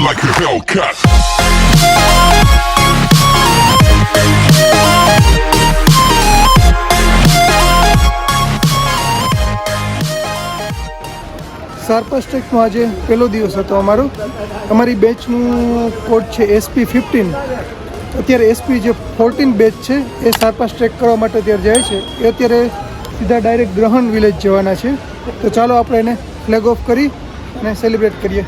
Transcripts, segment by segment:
like a Hellcat. સાર્પાસ ટ્રેકનો આજે પહેલો દિવસ હતો અમારો. અમારી બેચનું કોડ છે SP15. અત્યારે SP જે 14 બેચ છે એ સાર્પાસ ટ્રેક કરવા માટે અત્યારે જાય છે. એ અત્યારે સીધા ડાયરેક્ટ ગ્રહણ વિલેજ જવાના છે. તો ચાલો આપણે એને ફ્લેગ ઓફ કરી અને સેલિબ્રેટ કરીએ.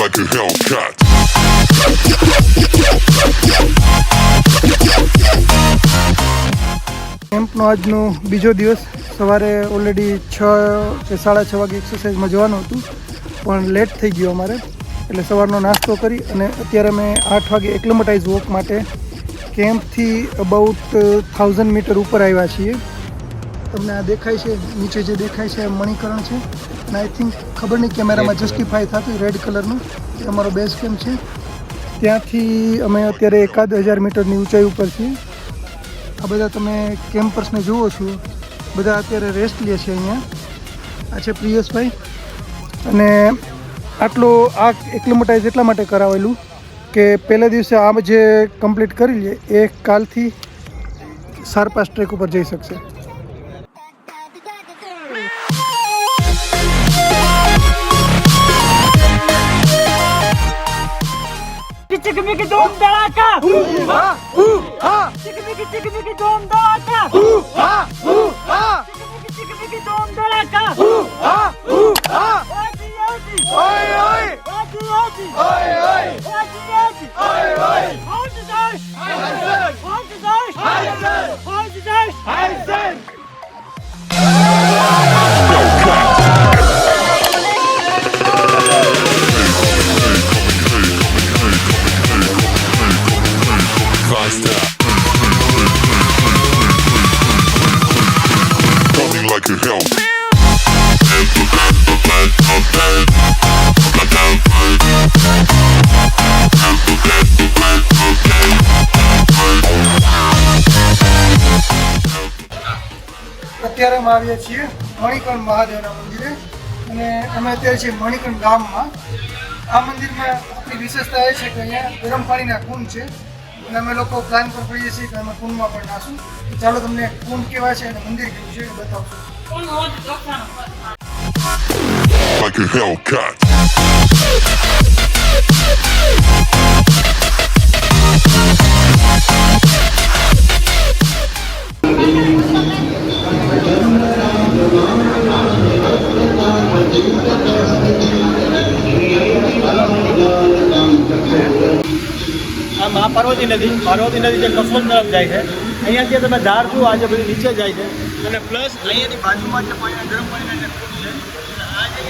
Like a Hellcat. કેમ્પનો આજનો બીજો દિવસ. સવારે ઓલરેડી 6 કે 6:30 વાગે એક્સરસાઇઝમાં જવાનું હતું, પણ લેટ થઈ ગયો અમારે, એટલે સવારનો નાસ્તો કરી અને અત્યારે અમે 8 વાગે એક્લેમેટાઇઝ વોક માટે કેમ્પથી અબાઉટ 1000 મીટર ઉપર આવ્યા છીએ. તમને આ દેખાય છે, નીચે જે દેખાય છે એ મણિકરણ છે, અને આઈ થિંક ખબર નહીં કેમેરામાં જસ્ટિફાય થતું રેડ કલરનું એ અમારો બેઝ કેમ્પ છે. ત્યાંથી અમે અત્યારે 1000 મીટરની ઊંચાઈ ઉપર છીએ. આ બધા તમે કેમ્પર્સને જુઓ છો, બધા અત્યારે રેસ્ટ લે છે અહીંયા. આ છે પ્રિયસભાઈ. અને આ એક્લેમેટાઇઝ એટલા માટે કરાવેલું કે પહેલા દિવસે આ જે કમ્પ્લીટ કરી લે એ કાલથી સાર્પાસ ટ્રેક ઉપર જઈ શકશે. चिकमिकी धूम धड़ाका चिकमिकी धूम धड़ाका चिकमिकी धूम धड़ाका Like a Hellcat. અત્યારે અમે આવીએ છીએ મણિકર્ણ મહાદેવના મંદિરે, અને અમે અત્યારે છીએ મણિકર્ણ ગામમાં. આ મંદિરમાં આપણી વિશેષતા એ છે કે અહીંયા ગરમ પાણીના કુંડ છે, અને અમે લોકો પ્લાન પર પડીએ છીએ કે અમે કુંડમાં પણ નાશું. ચાલો તમને કુંડ કેવા છે અને મંદિર કેવું છે એ બતાવશું. Like a Hellcat. આ પાર્વતી નદી જે કસોલ તરફ જાય છે. અહીંયાથી તમે ધાર જુઓ, આજે બધી નીચે જાય છે, અને પ્લસ અહીંયાની બાજુમાં જે પાણી ગરમ પાણીના જે કુંડ છે, આ જે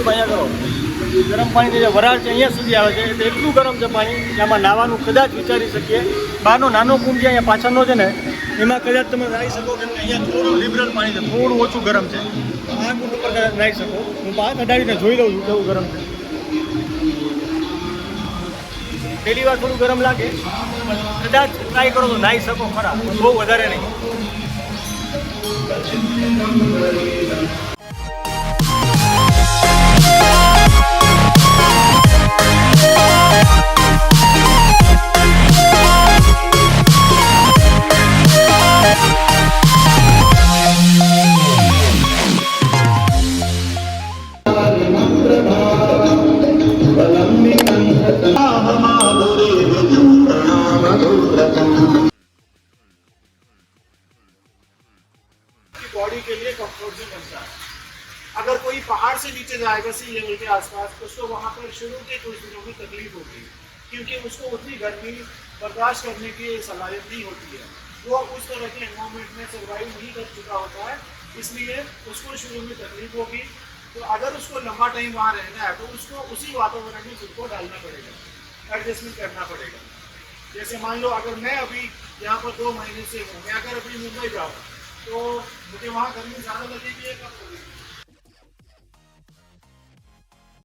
અહીંયા કરો ગરમ પાણી જે વરાળ છે અહીંયા સુધી આવે છે. એટલે એટલું ગરમ છે પાણી કે આમાં નાહવાનું કદાચ વિચારી શકીએ. બહારનો નાનો કુંડ છે અહીંયા પાછળનો છે ને, એમાં કદાચ તમે નાહી શકો, કેમ કે અહીંયા થોડું લિબરલ પાણી છે, થોડું ઓછું ગરમ છે. આ કુંડ ઉપર કદાચ નાહી શકો. હું બહાર કઢાવીને જોઈ લઉં છું કેવું ગરમ છે. પહેલી વાર થોડું ગરમ લાગે, કદાચ ટ્રાય કરો તો નાહી શકો ખરા, બહુ વધારે નહીં. बॉडी के लिए कंफर्ट भी बनता है. अगर कोई पहाड़ से नीचे जाएगा सी लेवल के आसपास, तो उसको वहाँ पर शुरू के कुछ दिनों में तकलीफ होगी, क्योंकि उसको उतनी गर्मी बर्दाश्त करने की सलाहियत नहीं होती है. वो उस तरह के एनवायरमेंट में सर्वाइव नहीं कर चुका होता है, इसलिए उसको शुरू में तकलीफ होगी. तो अगर उसको लंबा टाइम वहाँ रहना है तो उसको उसी वातावरण में खुद को डालना पड़ेगा, एडजस्टमेंट करना पड़ेगा. जैसे मान लो अगर मैं अभी यहाँ पर 2 महीने से हूँ, मैं अगर अभी मुंबई जाऊँ तो मुझे वहाँ गर्मी ज़्यादा लगेगी या कम लगेगी?